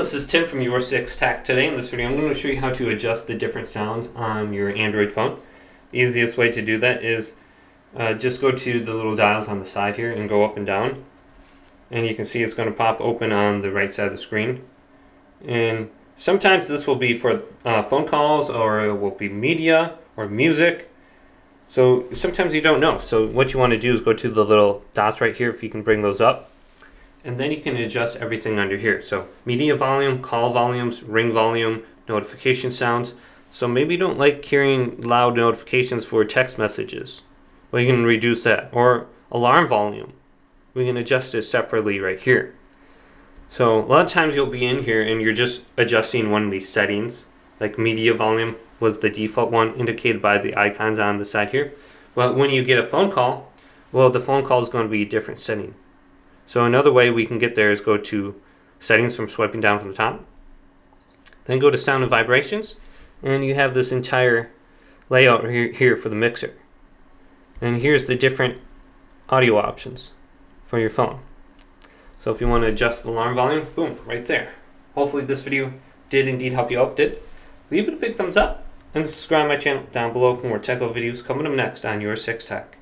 this is Tim from Your 6 Tech. Today in this video I'm going to show you how to adjust the different sounds on your Android phone. The easiest way to do that is just go to the little dials on the side here and go up and down. And you can see it's going to pop open on the right side of the screen. And sometimes this will be for phone calls, or it will be media or music. So sometimes you don't know. So what you want to do is go to the little dots right here, if you can bring those up. And then you can adjust everything under here. So media volume, call volumes, ring volume, notification sounds. So maybe you don't like hearing loud notifications for text messages. Well, you can reduce that. Or alarm volume. We can adjust it separately right here. So a lot of times you'll be in here and you're just adjusting one of these settings. Like media volume was the default one indicated by the icons on the side here. But when you get a phone call, well, the phone call is going to be a different setting. So another way we can get there is go to settings from swiping down from the top. Then go to sound and vibrations. And you have this entire layout here for the mixer. And here's the different audio options for your phone. So if you want to adjust the alarm volume, boom, right there. Hopefully this video did indeed help you out. If it did, leave it a big thumbs up and subscribe to my channel down below for more technical videos coming up next on Your 6 Tech.